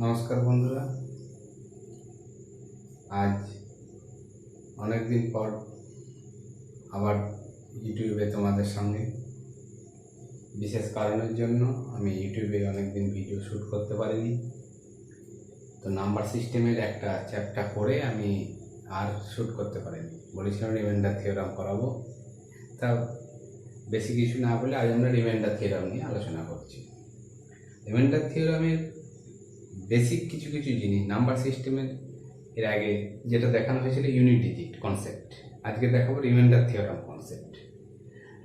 নমস্কার বন্ধুরা, আজ অনেক দিন পর আবার ইউটিউবে তোমাদের সঙ্গে বিশেষ কারণের জন্য আমি ইউটিউবে অনেক দিন ভিডিও শ্যুট করতে পারিনি। তো নাম্বার সিস্টেমের একটা চ্যাপ্টার পড়ে আমি আর শ্যুট করতে পারিনি। বলেছিলাম রিমাইন্ডার থিওরাম করাবো, তা বেশি কিছু না বলে আজ আমরা রিমাইন্ডার থিওরাম নিয়ে আলোচনা করছি। রিমাইন্ডার থিওরামের বেসিক কিছু কিছু জিনিস নাম্বার সিস্টেমের এর আগে যেটা দেখানো হয়েছিল ইউনিট ডিজিট কনসেপ্ট, আজকে দেখাবো রিমাইন্ডার থিওরাম কনসেপ্ট।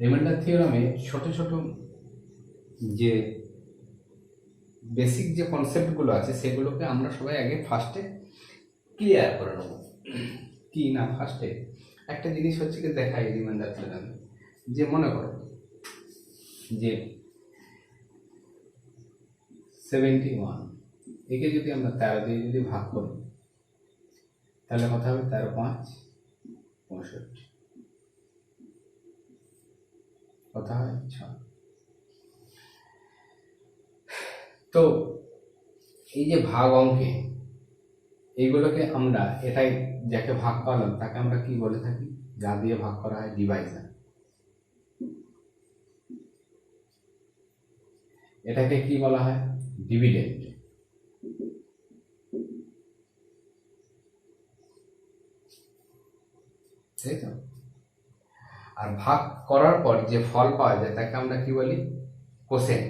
রিমাইন্ডার থিওরামে ছোট ছোট যে বেসিক যে কনসেপ্টগুলো আছে সেগুলোকে আমরা সবাই আগে ফার্স্টে ক্লিয়ার করে নেব। কি না, ফার্স্টে একটা জিনিস হচ্ছে কি দেখাই রিমাইন্ডার থিওরামে, যে মনে করো যে 71 একে যদি আমরা 13 দিয়ে যদি ভাগ করি তাহলে কথা হবে 13 5 65, কথা হয় 6। তো এই যে ভাগ অঙ্কে এইগুলোকে আমরা এটাই যাকে ভাগ করলাম তাকে আমরা কি বলে থাকি, যা দিয়ে ভাগ করা হয় ডিভাইজার। এটাকে কি বলা হয়, ডিভিডেন্ড। তাই তো। আর ভাগ করার পর যে ফল পাওয়া যায় তাকে আমরা কি বলি, কোসেন্ট।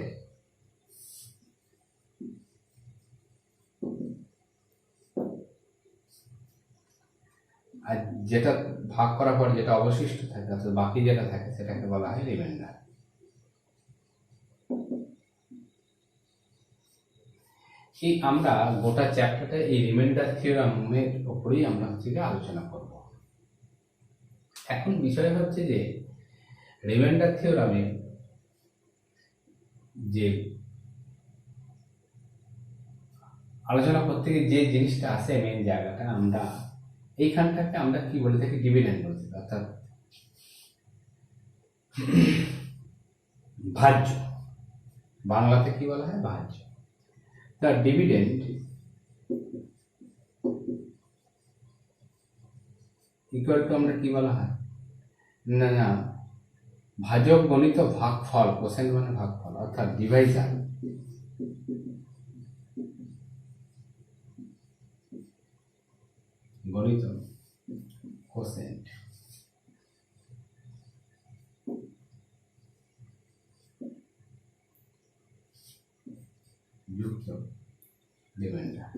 আর যেটা ভাগ করার পর যেটা অবশিষ্ট থাকে অর্থাৎ বাকি যেটা থাকে সেটাকে বলা হয় রিমাইন্ডার। এই আমরা গোটা চ্যাপ্টারটা এই রিমাইন্ডার থিওরামের উপরেই আমরা হচ্ছে যে আলোচনা করব। এখন বিষয় হচ্ছে যে রিমাইন্ডার থিওরামে যে আলোচনা করতে গিয়ে যে জিনিসটা আসে মেন জায়গাটা, আমরা এইখানটাকে আমরা কি বলে থাকি, ডিভিডেন্ড বলে থাকি, অর্থাৎ ভাজ্য। বাংলাতে কি বলা হয়, ভাজ্য। তার ডিভিডেন্ড ইকুয়াল টু আমরা কি বলা হয় না না ভাজক গণিত ভাগফল, কোসেন্ট মানে ভাগফল, অর্থাৎ ডিভাইজার গণিত কোসেন্ট যুক্ত রিমাইন্ডার।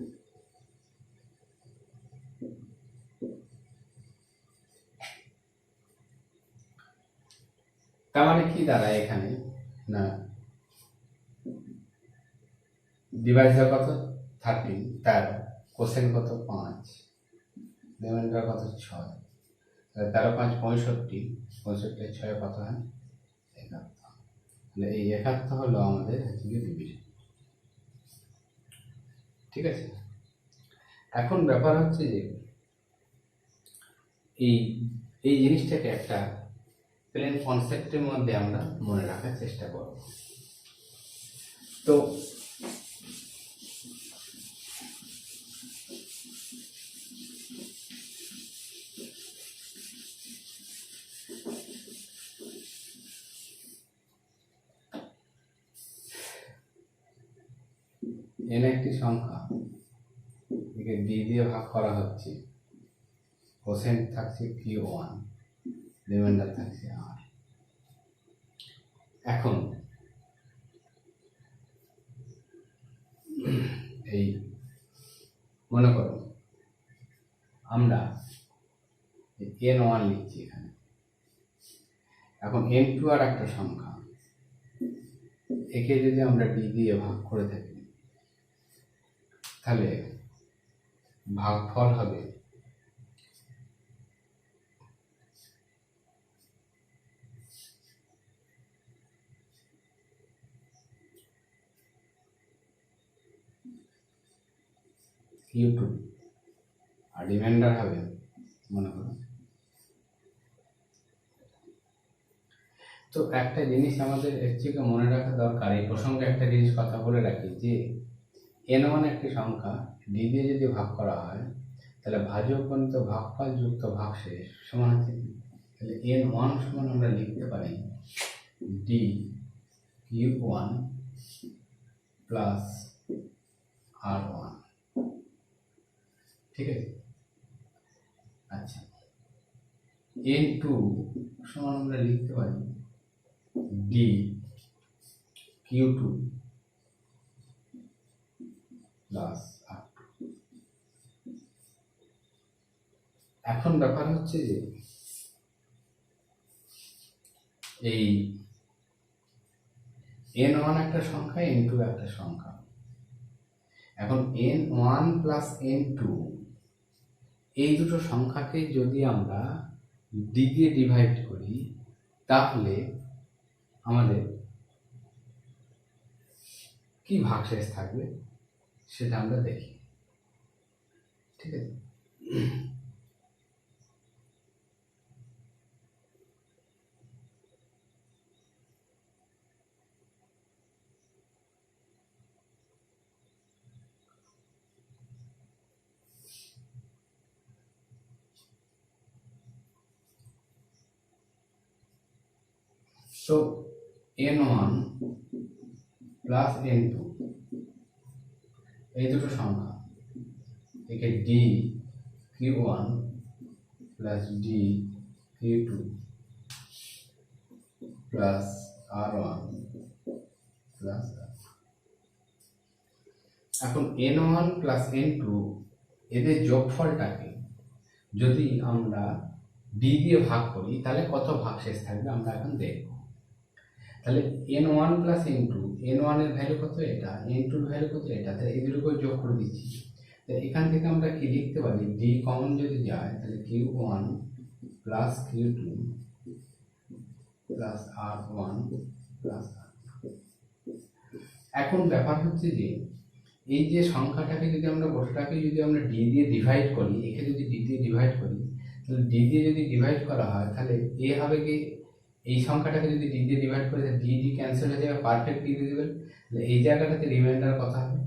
তার মানে কি দাঁড়ায় এখানে না, ডিভাইজার কত 13, তার কোসেন্ট কত 5, রিমাইন্ডার কত 6, 13 5 65, 65 6 কত হয় 71। তাহলে এই 71 হলো আমাদের হচ্ছে ডিভিডেন্ড। ঠিক আছে। এখন ব্যাপার হচ্ছে যে এই এই জিনিসটাকে একটা প্লেন কনসেপ্টের মধ্যে আমরা মনে রাখার চেষ্টা করব। তো এন একটি সংখ্যা, একে বি দিয়ে ভাগ করা হচ্ছে, কোসেন্ট থাকছে Q1, রিমাইন্ডার থাকছে R। এখন এই মনে করো আমরা N1 লিখছি এখানে। এখন N2 আর একটা সংখ্যা, একে যদি আমরা D দিয়ে ভাগ করে থাকি তাহলে ভাগফল হবে Q2 আর রিমাইন্ডার হবে মনে করো। তো একটা জিনিস আমাদের অ্যাকচুয়ালি মনে রাখা দরকার, এই প্রসঙ্গে একটা জিনিস কথা বলে রাখি যে n1 একটি সংখ্যা d দিয়ে যদি ভাগ করা হয় তাহলে ভাজক গণিত ভাগফল যুক্ত ভাগশেষ সমান হচ্ছে কি? তাহলে n1 সমান আমরা লিখতে পারি d q1 প্লাস r1। ঠিক আছে, আচ্ছা n2 সমান আমরা লিখতে পারি d q2 প্লাস r2। এখন ব্যাপার হচ্ছে যে এই n1 একটা সংখ্যা, n2 একটা সংখ্যা। এখন n1 প্লাস n2 এই দুটো সংখ্যাকে যদি আমরা d দিয়ে ডিভাইড করি তাহলে আমাদের কি ভাগশেষ থাকবে সেটা আমরা দেখি। ঠিক আছে, তো n1 প্লাস n2 এই দুটো সংখ্যা একে d q1 plus d q2 plus r1 plus এখন n1 প্লাস n2 এদের যোগফলটাকে যদি আমরা d দিয়ে ভাগ করি তাহলে কত ভাগশেষ থাকবে আমরা এখন দেখব। তাহলে n1 প্লাস n2, n1 এর ভ্যালু কত এটা, n2 এর ভ্যালু কত এটা, তাহলে এই দুটোকে যোগ করে দিচ্ছি। তো এখান থেকে আমরা কি লিখতে পারি, d কমন যদি যায় তাহলে q1 plus q2 plus r1 plus r2। এখন ব্যাপার হচ্ছে যে এই যে সংখ্যাটাকে যদি আমরা গোটাটাকে যদি আমরা d দিয়ে ডিভাইড করি, একে যদি d দিয়ে ডিভাইড করি তাহলে d দিয়ে যদি ডিভাইড করা হয় তাহলে এ হবে কি, এই সংখ্যাটাকে যদি d দিয়ে ডিভাইড করে তাহলে d ক্যান্সেল হয়ে যাবে, পারফেক্ট ডিভিজিবল। তাহলে এই জায়গাটাতে রিমাইন্ডার কত হবে,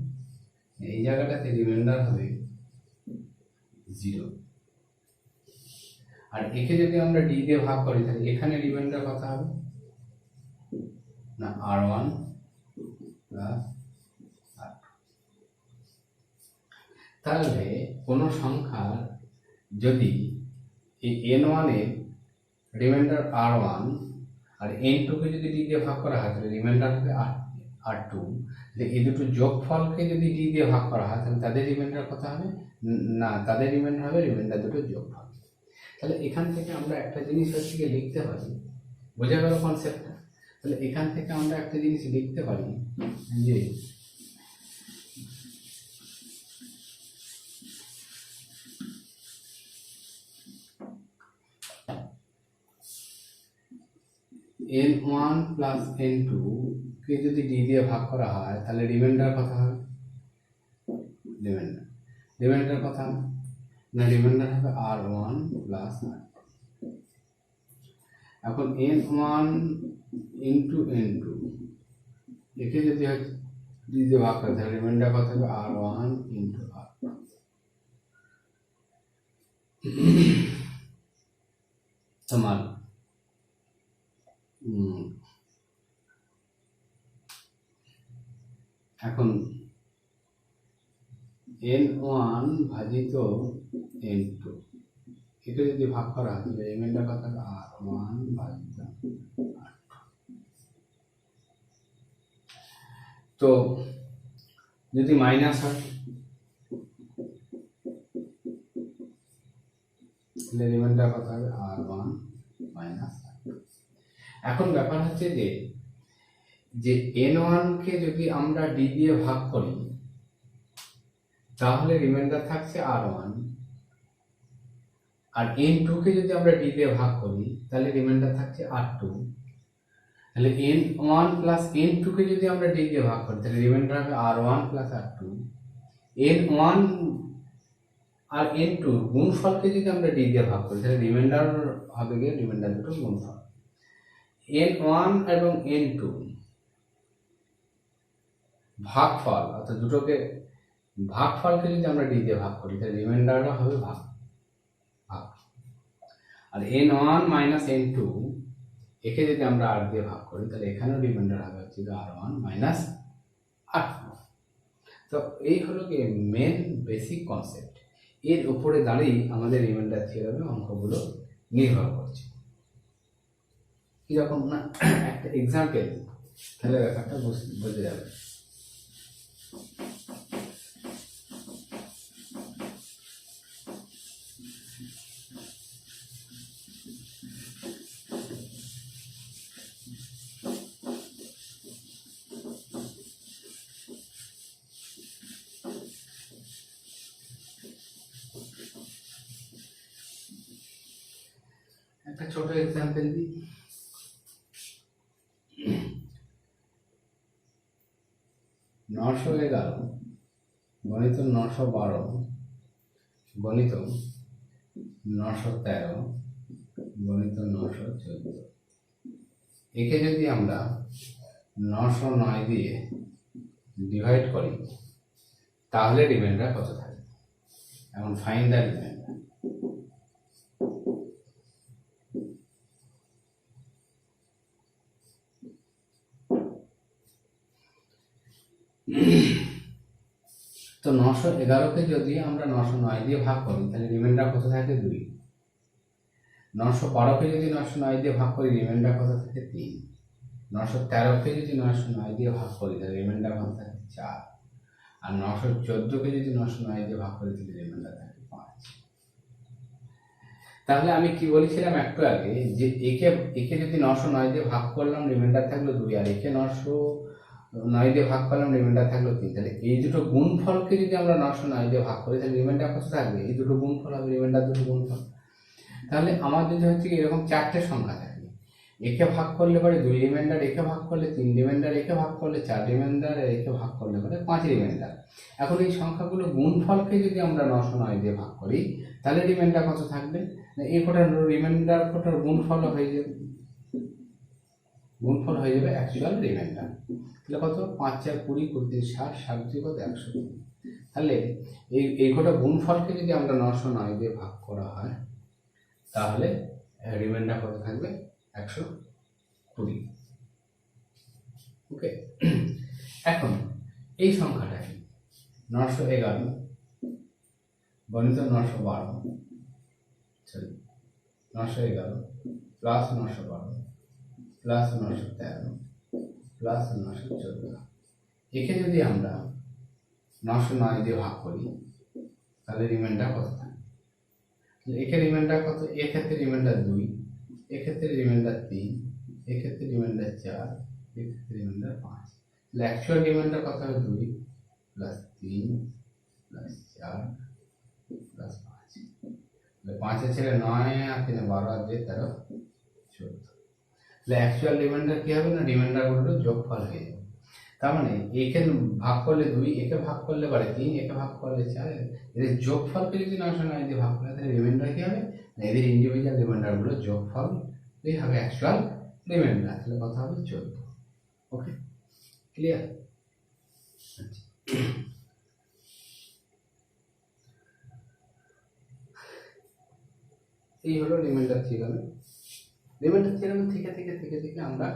এই জায়গাটাতে রিমাইন্ডার হবে 0। আর একে যদি আমরা d দিয়ে ভাগ করি তাহলে এখানে রিমাইন্ডার কত হবে না r1 প্লাস r2। তাহলে কোনো সংখ্যার যদি এই n1 এর রিমাইন্ডার r1 আর n2 কে যদি d দিয়ে ভাগ করা হয় তাহলে রিমাইন্ডার হবে r2। এই দুটো যোগফলকে যদি d দিয়ে ভাগ করা হয় তাহলে তাদের রিমাইন্ডার কত হবে না, তাদের রিমাইন্ডার হবে রিমাইন্ডার দুটো যোগফল। তাহলে এখান থেকে আমরা একটা জিনিস হচ্ছে লিখতে পারি, বোঝা গেল কনসেপ্টটা। তাহলে এখান থেকে আমরা একটা জিনিস লিখতে পারি যে n1 প্লাস n2 কে যদি d দিয়ে ভাগ করা হয় তাহলে রিমাইন্ডার কত হবে, রিমাইন্ডার কত হবে না, রিমাইন্ডার হবে r1 প্লাস r2। এখন n1 ইন্টু n2 একে যদি d দিয়ে ভাগ করা তাহলে রিমাইন্ডার কত হবে r1 ইন্টু r2। সমান এখন n1 ভাজিত n2 এটা যদি ভাগ করা হয় তাহলে রিমাইন্ডার কত হবে r1 ভাজিত r2। তো যদি মাইনাস হয় তাহলে রিমাইন্ডার কত হবে r1 মাইনাস r2। এখন ব্যাপার হচ্ছে যে n1 কে যদি আমরা d দিয়ে ভাগ করি তাহলে রিমাইন্ডার থাকছে r1, আর n2 কে যদি আমরা d দিয়ে ভাগ করি তাহলে রিমাইন্ডার থাকছে r2। তাহলে n1 প্লাস n2 কে যদি আমরা d দিয়ে ভাগ করি তাহলে রিমাইন্ডার হবে r1 প্লাস r2। n1 আর n2 গুণফলকে যদি আমরা d দিয়ে ভাগ করি তাহলে রিমাইন্ডার হবে গিয়ে রিমাইন্ডার দুটো গুণফল। n1 এবং n2 ভাগফল অর্থাৎ দুটোকে ভাগফলকে যদি আমরা ডি দিয়ে ভাগ করি তাহলে রিমাইন্ডারটা হবে ভাগ। আর n1 মাইনাস n2 একে যদি আমরা r দিয়ে ভাগ করি তাহলে এখানেও রিমাইন্ডার হবে হচ্ছে r1 মাইনাস r2। তো এই হলো কি মেন বেসিক কনসেপ্ট। এর উপরে দাঁড়িয়ে আমাদের রিমাইন্ডার থিওরেমে অঙ্কগুলো নির্ভর করছে। কিরকম না, একটা এক্সাম্পল তাহলে ব্যাপারটা বুঝে যাবে। একটা ছোট এক্সাম্পল দিই। নশো 11 গণিত 912 গণিত 913 গণিত 914 একে যদি আমরা 909 দিয়ে ডিভাইড করি তাহলে রিমাইন্ডার কত থাকে? এখন ফাইন্ড দ্য রিমাইন্ডার। তো 911কে যদি আমরা 909 দিয়ে ভাগ করি তাহলে রিমাইন্ডার কত থাকে? 2। 912কে যদি 909 দিয়ে ভাগ করি রিমাইন্ডার কত থাকে? 3। 913কে যদি 909 দিয়ে ভাগ করি তাহলে রিমাইন্ডার কত থাকে? 4। আর 914কে যদি 909 দিয়ে ভাগ করি তাহলে রিমাইন্ডার থাকে 5। তাহলে আমি কি বলেছিলাম একটু আগে যে একে যদি 909 দিয়ে ভাগ করলাম রিমাইন্ডার থাকলো 2, আর একে 909 দিয়ে ভাগ করলাম রিমাইন্ডার থাকলো 3। তাহলে এই দুটো গুণফলকে যদি আমরা 909 দিয়ে ভাগ করি তাহলে রিমাইন্ডার কত থাকবে? এই দুটো গুণফল হবে, রিমাইন্ডার দুটো গুণফল। তাহলে আমার যদি হচ্ছে এরকম 4টে সংখ্যা থাকে, একে ভাগ করলে পরে 2 রিমাইন্ডার, একে ভাগ করলে 3 রিমাইন্ডার, একে ভাগ করলে 4 রিমাইন্ডার, আর একে ভাগ করলে পরে 5 রিমাইন্ডার। এখন এই সংখ্যাগুলো গুণফলকে যদি আমরা 909 দিয়ে ভাগ করি তাহলে রিমাইন্ডার কত থাকবে? এই কটার রিমাইন্ডার কটার গুণফল হয়ে যাবে, গুণফল হয়ে যাবে অ্যাকচুয়াল রিমাইন্ডার। তাহলে কত? 5 4 20 20 60 60 কত 100। তাহলে এই কটা গুণফলকে যদি আমরা 909 দিয়ে ভাগ করা হয় তাহলে রিমাইন্ডার কত থাকবে? 120। ওকে, এখন এই সংখ্যাটা কি? 911 গণিত 912 911 প্লাস 912 প্লাস 913 প্লাস 914 একে যদি আমরা 909 দিয়ে ভাগ করি তাহলে রিমাইন্ডার কত থাকে? একে রিমাইন্ডার কত? এক্ষেত্রে রিমাইন্ডার 2, এক্ষেত্রে রিমাইন্ডার 3, এক্ষেত্রে রিমাইন্ডার 4, এক্ষেত্রে রিমাইন্ডার 5। তাহলে অ্যাকচুয়াল রিমাইন্ডার কত হবে? 2 প্লাস 3 প্লাস 4 প্লাস 5। তাহলে 5 ছেড়ে 9 আর 3 12 আর 2 13 14। তাহলে অ্যাকচুয়াল রিমাইন্ডার কি হবে? না রিমাইন্ডারগুলোর যোগফল হয়ে যাবে। তার মানে একে ভাগ করলে 2, একে ভাগ করলে পরে 3, একে ভাগ করলে 4, এদের যোগফলকে যদি 909 দিয়ে ভাগ করে তাহলে রিমাইন্ডার কি হবে? না এদের ইন্ডিভিজুয়াল রিমাইন্ডারগুলোর যোগফল এই হবে অ্যাকচুয়াল রিমাইন্ডার। তাহলে কথা হবে 14। ওকে, ক্লিয়ার? এই হলো রিমাইন্ডার থিওরেম। রিমাইন্ডার থিওরেম থেকে থেকে থেকে থেকে আমরা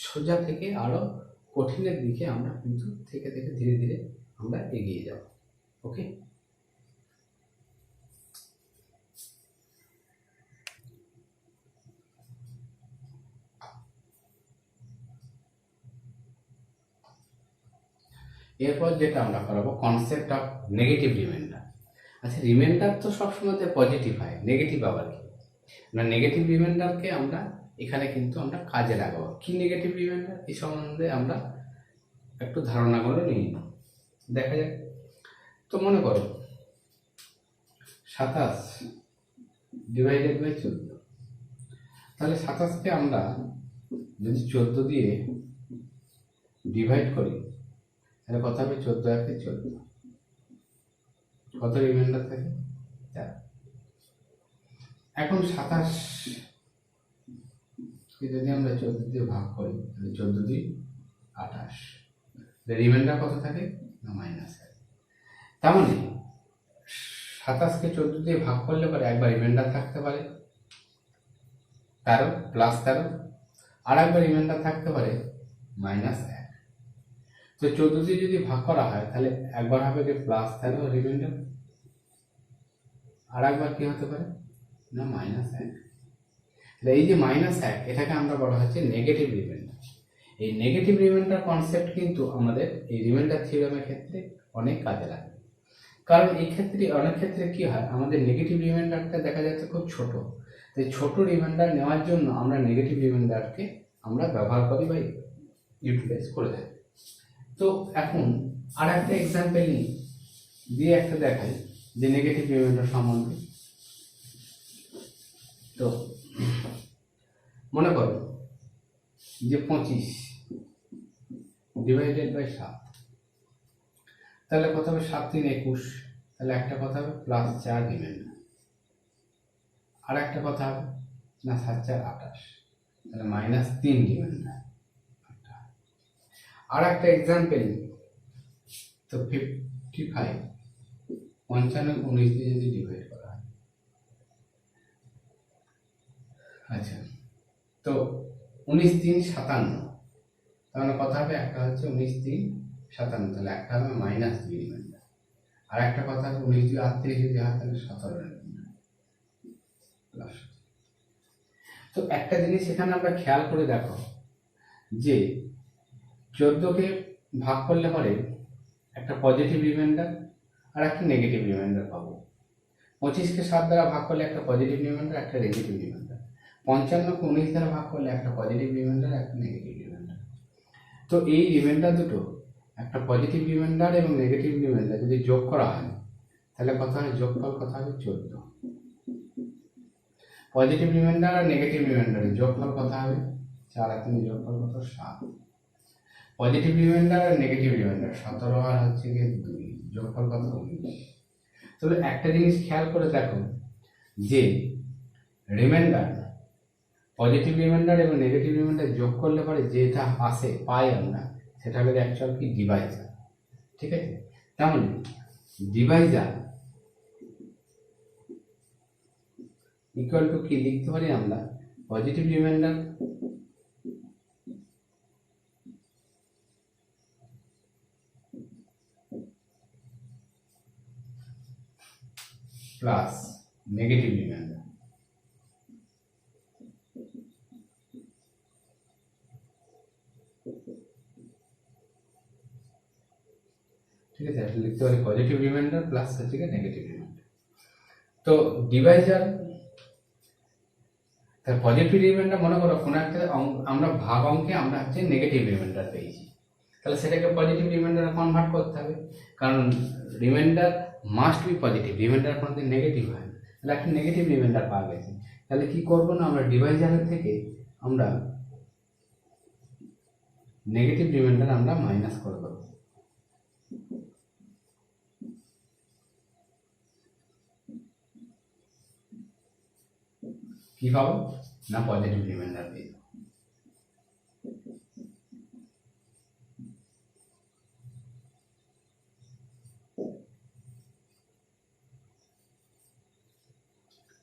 সোজা থেকে আরো কঠিনের দিকে আমরা কিন্তু থেকে থেকে ধীরে ধীরে আমরা এগিয়ে যাব। ওকে, এরপর যেটা আমরা করাবো কনসেপ্ট অফ নেগেটিভ রিমাইন্ডার। আচ্ছা, রিমাইন্ডার তো সবসময় পজিটিভ হয়, নেগেটিভ আবার কি না? নেগেটিভ রিমাইন্ডারকে আমরা এখানে কিন্তু আমরা কাজে লাগাবো। কি নেগেটিভ রিমাইন্ডার এই সম্বন্ধে আমরা একটু ধারণাগুলো নিয়ে নিই, দেখা যাক। তো মনে করো 27 ডিভাইডেড বাই 14। তাহলে 27কে আমরা যদি 14 দিয়ে ডিভাইড করি তাহলে কত হবে? 14 একে 14। কত রিমাইন্ডার থাকে? 4। এখন 27কে যদি আমরা 14 দিয়ে ভাগ করি তাহলে 14 দিয়ে 28। রিমাইন্ডার কত থাকে? না -1। তার মানে 27কে 14 দিয়ে ভাগ করলে পরে একবার রিমাইন্ডার থাকতে পারে 13 প্লাস 13, আর একবার রিমাইন্ডার থাকতে পারে -1। তো 14 দিয়ে যদি ভাগ করা হয় তাহলে একবার হবে কি +13 রিমাইন্ডার, আর একবার কি হতে পারে না -1। তাহলে এই যে -1 এটাকে আমরা বলা হচ্ছে নেগেটিভ রিমাইন্ডার। এই নেগেটিভ রিমাইন্ডার কনসেপ্ট কিন্তু আমাদের এই রিমাইন্ডার থিওরেমের ক্ষেত্রে অনেক কাজে লাগে, কারণ এই ক্ষেত্রে অনেক ক্ষেত্রে কি হয় আমাদের নেগেটিভ রিমাইন্ডারটা দেখা যাচ্ছে খুব ছোট, তাই ছোট রিমাইন্ডার নেওয়ার জন্য আমরা নেগেটিভ রিমাইন্ডারকে আমরা ব্যবহার করি বা ইউটিলাইজ করে থাকি। তো এখন আর একটা এক্সাম্পল নিই, দিয়ে একটা দেখাই যে নেগেটিভ রিমাইন্ডার সম্বন্ধে। তো মনে করো যে 25 ডিভাইডেড বাই 7, তাহলে কত হবে 7 3 21, তাহলে একটা কথা হবে +4 রিমাইন্ডার, আর একটা কথা হবে না 7 4 28, তাহলে -3 রিমাইন্ডার। আর একটা এক্সাম্পল, তো 55 55 19 দিয়ে যদি ডিভাইড করা হয়, আচ্ছা তো 19 3 57, তাহলে কথা হবে একটা হচ্ছে 19 3 57, তাহলে একটা হবে -2 রিমাইন্ডার, আর একটা কথা হবে 19 2 38 যদি হয় তাহলে 17 রিমাইন্ডার প্লাস। তো একটা জিনিস এখানে আমরা খেয়াল করে দেখো যে 14কে ভাগ করলে পরে একটা পজিটিভ রিমাইন্ডার আর একটা নেগেটিভ রিমাইন্ডার পাবো। 25কে 7 দ্বারা ভাগ করলে একটা পজিটিভ রিমাইন্ডার একটা নেগেটিভ রিমাইন্ডার। 55কে 19 দ্বারা ভাগ করলে একটা পজিটিভ রিমাইন্ডার একটা নেগেটিভ রিমাইন্ডার। তো এই রিমাইন্ডার দুটো একটা পজিটিভ রিমাইন্ডার এবং নেগেটিভ রিমাইন্ডার যদি যোগ করা হয় তাহলে কথা হয় যোগফল কথা হবে 14। পজিটিভ রিমাইন্ডার আর নেগেটিভ রিমাইন্ডারের যোগফল কথা হবে 4 আর 3 যোগফল কত 7। পজিটিভ রিমাইন্ডার আর নেগেটিভ রিমাইন্ডার 17 আর হচ্ছে গিয়ে 2 যোগফল কত 19। তবে একটা জিনিস খেয়াল করে দেখো যে রিমাইন্ডার পজিটিভ রিমাইন্ডার এবং নেগেটিভ রিমাইন্ডার যোগ করলে পরে যেটা আসে পাই আমরা সেটা হলো অ্যাকচুয়াল কি ডিভাইজার। ঠিক আছে, তাহলে ডিভাইজার ইকুয়াল টু কি লিখতে পারি আমরা positive reminder plus negative reminder. ঠিক আছে, লিখতে পারি পজিটিভ রিমাইন্ডার প্লাস হচ্ছে নেগেটিভ রিমাইন্ডার। তো ডিভাইজার তার পজিটিভ রিমাইন্ডার মনে করো কোনো একটা আমরা ভাগ অঙ্কে আমরা হচ্ছে নেগেটিভ রিমাইন্ডার পেয়েছি, তাহলে সেটাকে পজিটিভ রিমাইন্ডারে কনভার্ট করতে হবে, কারণ reminder must be positive, reminder কোনোদিন নেগেটিভ হয় না। তাহলে একটা নেগেটিভ রিমাইন্ডার পাওয়া গেছে, তাহলে কি করবো না আমরা ডিভাইজারের থেকে আমরা নেগেটিভ রিমাইন্ডার আমরা মাইনাস করে দেবো। কি পাবো না পজিটিভ রিমাইন্ডার পেয়ে যাবো।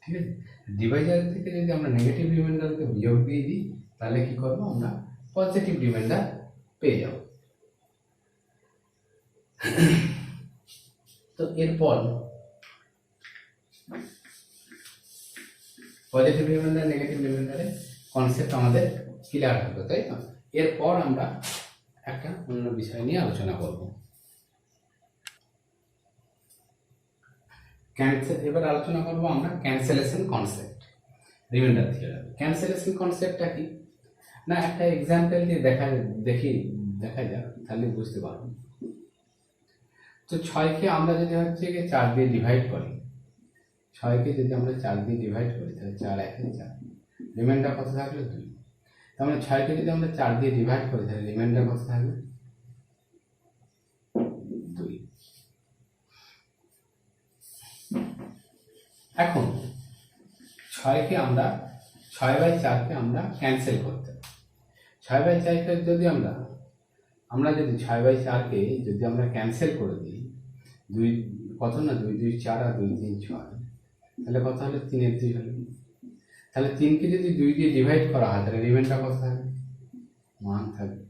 ঠিক আছে, ডিভাইজার থেকে যদি আমরা নেগেটিভ রিমাইন্ডারকে বিয়োগ দিয়ে দিই তাহলে কি করবো আমরা পজিটিভ রিমাইন্ডার পেয়ে যাব। তো এরপর পজিটিভ রিমাইন্ডার নেগেটিভ রিমাইন্ডারের কনসেপ্ট আমাদের ক্লিয়ার হবে, তাই না? এরপর আমরা একটা অন্য বিষয় নিয়ে আলোচনা করব। এবার আলোচনা করব আমরা cancellation concept reminder theorem. Cancellation কনসেপ্টটা কি না একটা এক্সাম্পল দিয়ে দেখা যাক তাহলে বুঝতে পারবো। তো 6কে আমরা যদি হচ্ছে 4 দিয়ে ডিভাইড করি, 6কে যদি আমরা 4 দিয়ে ডিভাইড করি তাহলে 4 1 4, রিমাইন্ডার কত থাকলো 2। তার মানে 6কে যদি আমরা 4 দিয়ে ডিভাইড করি তাহলে রিমাইন্ডার কত থাকবে 2। এখন 6কে আমরা 6/4কে আমরা ক্যান্সেল করতে পারি। 6/4কে যদি আমরা যদি 6/4কে যদি আমরা ক্যান্সেল করে দিই দুই কত না, 2 2 4 আর 2 3 6, তাহলে কত হলো 3 2 হলো। তাহলে 3কে যদি 2 দিয়ে ডিভাইড করা হয় তাহলে রিমাইন্ডার কত থাকবে? 1 থাকবে।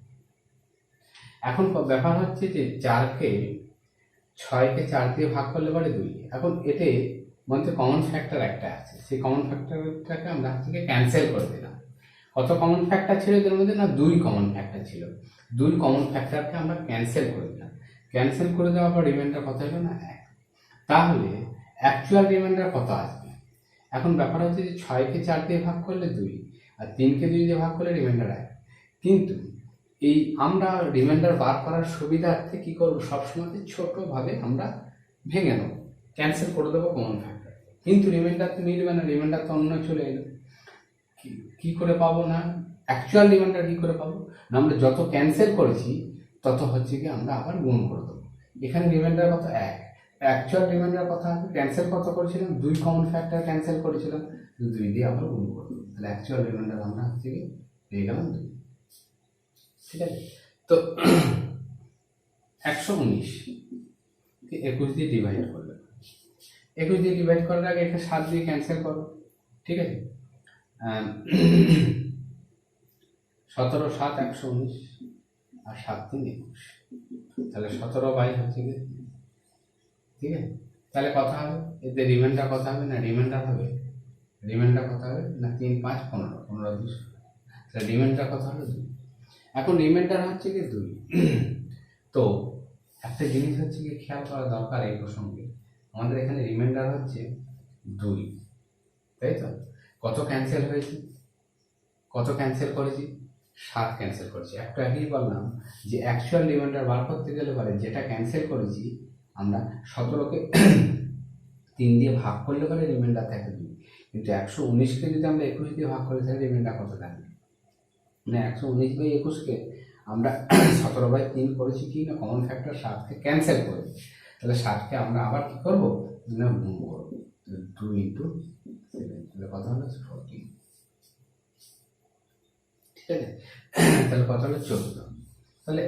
এখন ব্যাপার হচ্ছে যে 4কে 4 দিয়ে ভাগ করলে পরে 2। এখন এতে মধ্যে কমন ফ্যাক্টর একটা আছে, সেই কমন ফ্যাক্টরটাকে আমরা থেকে ক্যান্সেল করে দিলাম। কত কমন ফ্যাক্টর ছিল এদের মধ্যে? না, 2 কমন ফ্যাক্টর ছিল। 2 কমন ফ্যাক্টরকে আমরা ক্যান্সেল করে দিলাম। ক্যান্সেল করে দেওয়ার পর রিমাইন্ডার কত হলো? না, 1। তাহলে অ্যাকচুয়াল রিমাইন্ডার কত আসবে? এখন ব্যাপার হচ্ছে যে 6কে 4 দিয়ে ভাগ করলে 2, আর 3কে 2 দিয়ে ভাগ করলে রিমাইন্ডার 1। কিন্তু এই আমরা রিমাইন্ডার বার করার সুবিধার্থে কি করবো, সবসময় ছোটভাবে আমরা ভেঙে নেব, ক্যান্সেল করে দেবো কমন ফ্যাক্টর। কিন্তু রিমাইন্ডার তো মিলবে না, রিমাইন্ডার তো অন্য চলে এলো। কি করে পাবো? না, অ্যাকচুয়াল রিমাইন্ডার কি করে পাবো? না, আমরা যত ক্যান্সেল করেছি তত হচ্ছে কি আমরা আবার গুণ করে দেবো। এখানে রিমাইন্ডার কত? 1। অ্যাকচুয়াল রিমাইন্ডার কথা আছে, ক্যান্সেল কত করেছিলাম? 2 কমন ফ্যাক্টর ক্যান্সেল করেছিলাম, 2 দিয়ে আবার গুণ করে দেবো। তাহলে অ্যাকচুয়াল রিমাইন্ডার আমরা হচ্ছে কি পেয়ে গেলাম 2। ঠিক আছে, তো 119 21 দিয়ে ডিভাইড করবে। 21 দিয়ে ডিভাইড করার আগে একে 7 দিয়ে ক্যান্সেল করো। ঠিক আছে, 17 7 119 আর 7 3 21, তাহলে 17 বাই হচ্ছে কি। ঠিক আছে, তাহলে কথা হবে এতে রিমাইন্ডার কথা হবে না, রিমাইন্ডার কথা হবে না 3 5 15 15 2, তাহলে রিমাইন্ডার কথা হলো 2। এখন রিমাইন্ডার হচ্ছে কি 2। তো একটা জিনিস হচ্ছে কি খেয়াল করা দরকার এই প্রসঙ্গে, আমাদের এখানে রিমাইন্ডার হচ্ছে 2, তাই তো? কত ক্যান্সেল হয়েছে? কত ক্যান্সেল করেছি? 7 ক্যান্সেল করেছি। একটু আগেই বললাম যে অ্যাকচুয়াল রিমাইন্ডার বার করতে গেলে পরে যেটা ক্যান্সেল করেছি আমরা 17কে 3 দিয়ে ভাগ করলে পরে রিমাইন্ডার থাকে 2। কিন্তু 119কে যদি আমরা 21 দিয়ে ভাগ করি তাহলে রিমাইন্ডার কত থাকবে? মানে 119 বাই 21কে আমরা 17/3 করেছি কি না, কমন ফ্যাক্টর 7কে ক্যান্সেল করেছি। তাহলে 7কে আমরা আবার কি করবো না, গুণ করবো। 2 × 7, তাহলে কত হলো 14। ঠিক আছে, তাহলে কত হলো 14। তাহলে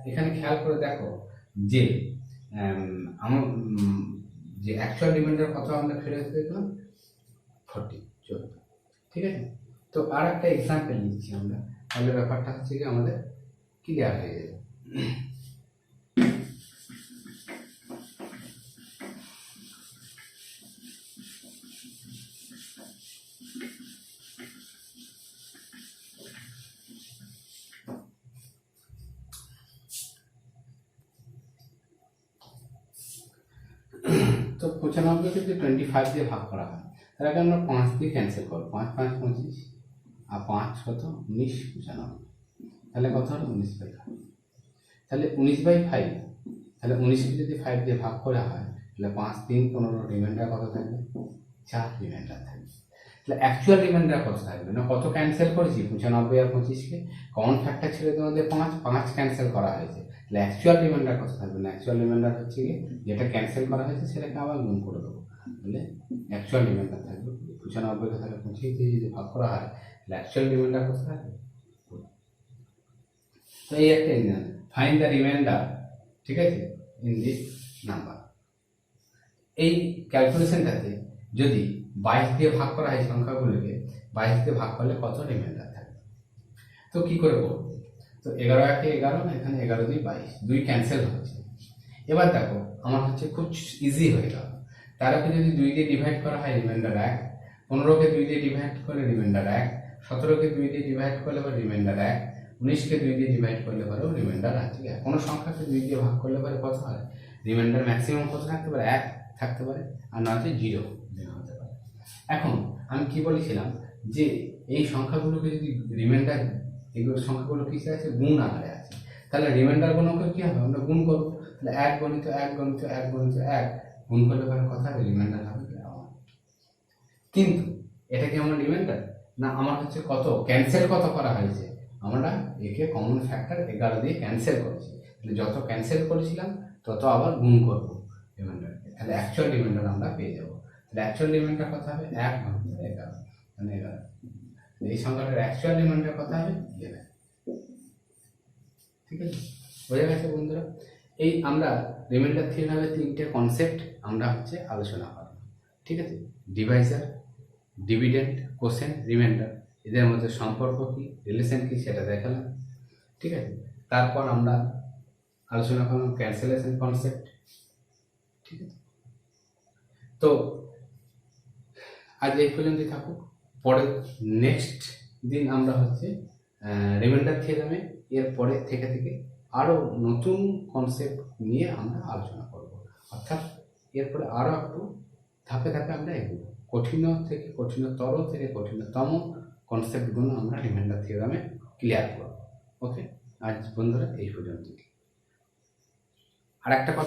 এখানে খেয়াল করে দেখো যে আমার যে অ্যাকচুয়াল রিমাইন্ডার কত আমরা ফেরত দেখলাম 14। ঠিক আছে, তো আর একটা এক্সাম্পল নিচ্ছি আমরা, তাহলে ব্যাপারটা হচ্ছে কি আমাদের ক্লিয়ার হয়ে যাবে। তো 95কে যদি 25 দিয়ে ভাগ করা হয় তাহলে আমরা 5 দিয়ে ক্যান্সেল করবো। 5 5 25 আর 5 কত 19 95, তাহলে কত হলো 19/5। তাহলে 19/5, তাহলে 19কে যদি 5 দিয়ে ভাগ করা হয় তাহলে 5 3 15, রিমাইন্ডার কত থাকবে? 4 রিমাইন্ডার থাকবে। তাহলে অ্যাকচুয়াল রিমাইন্ডার কত থাকবে? না, কত ক্যান্সেল করেছি? 95 আর 25কে কমন ফ্যাক্টর ছিল তোমাদের 5 ক্যান্সেল করা হয়েছে। তাহলে অ্যাকচুয়াল রিমাইন্ডার কত থাকবে? না, অ্যাকচুয়াল রিমাইন্ডার হচ্ছে কি যেটা ক্যান্সেল করা হয়েছে সেটাকে আবার গুণ করে দেবো। তাহলে অ্যাকচুয়াল রিমাইন্ডার থাকবে 95কে তাহলে 25 দিয়ে যদি ভাগ করা হয় তাহলে অ্যাকচুয়াল রিমাইন্ডার কত থাকবে? তো এই একটা ফাইন্ড দ্য রিমাইন্ডার, ঠিক আছে, ইন দিস নাম্বার। এই ক্যালকুলেশনটাতে যদি 22 দিয়ে ভাগ করা হয় সংখ্যাগুলোকে, 22 দিয়ে ভাগ করলে কত রিমাইন্ডার থাকবে? তো কি করে করবো? তো 11 1 11, এখানে 11 2 22, 2 ক্যান্সেল হচ্ছে। এবার দেখো আমার হচ্ছে খুব ইজি হয়ে গেল। 13কে যদি 2 দিয়ে ডিভাইড করা হয় রিমাইন্ডার 1, 15কে 2 দিয়ে ডিভাইড করলে রিমাইন্ডার 1, 17কে 2 দিয়ে ডিভাইড করলে পরে রিমাইন্ডার 1, 19কে 2 দিয়ে ডিভাইড করলে পরেও রিমাইন্ডার আছে। কোনো সংখ্যাকে 2 দিয়ে ভাগ করলে পরে কত হয়? রিমাইন্ডার ম্যাক্সিমাম কত থাকতে পারে? 1 থাকতে পারে, আর নয়তো 0 হতে পারে। এখন আমি কি বলেছিলাম যে এই সংখ্যাগুলোকে যদি রিমাইন্ডার, এগুলো সংখ্যাগুলো কিসে আছে? গুণ আকারে আছে। তাহলে রিমাইন্ডার গুণকে কি হবে? আমরা গুণ করবো। তাহলে 1 গণিত 1 গণিত 1 গণিত 1 গুণ করলে পরে কথা হবে রিমাইন্ডার হবে। কিন্তু এটা কি আমার রিমাইন্ডার না, আমার হচ্ছে কত ক্যান্সেল কত করা হয়েছে, আমরা একে কমন ফ্যাক্টর 11 দিয়ে ক্যান্সেল করেছি। তাহলে যত ক্যান্সেল করেছিলাম তত আবার গুণ করবো রিমাইন্ডারকে, তাহলে অ্যাকচুয়াল রিমাইন্ডার আমরা পেয়ে যাবো। তাহলে অ্যাকচুয়াল রিমাইন্ডার কত হবে? 1 গণিত 11 মানে 11। এই সংখ্যাটার অ্যাকচুয়াল রিমাইন্ডার কত হবে? 11। ঠিক আছে, বোঝা গেছে বন্ধুরা? এই আমরা রিমাইন্ডার থিওরামের 3টে কনসেপ্ট আমরা আলোচনা করব। ঠিক আছে, ডিভাইজার, ডিভিডেন্ড, কোশেন্ট, রিমাইন্ডার, এদের মধ্যে সম্পর্ক কী, রিলেশন কী সেটা দেখালাম। ঠিক আছে, তারপর আমরা আলোচনা করলাম ক্যান্সেলেশন কনসেপ্ট। ঠিক আছে, তো আজ এই পর্যন্তই থাকুক। পরের নেক্সট দিন আমরা রিমাইন্ডার থিওরামে এর পরে থেকে আরও নতুন কনসেপ্ট নিয়ে আমরা আলোচনা করব। অর্থাৎ এরপরে আরও একটু ধাপে ধাপে আমরা এগোবো, কঠিন থেকে কঠিনতর থেকে কঠিনতম কনসেপ্টগুলো আমরা রিমাইন্ডার থিওরামে ক্লিয়ার করব। ওকে, আজ বন্ধুরা এই পর্যন্ত। আর একটা কথা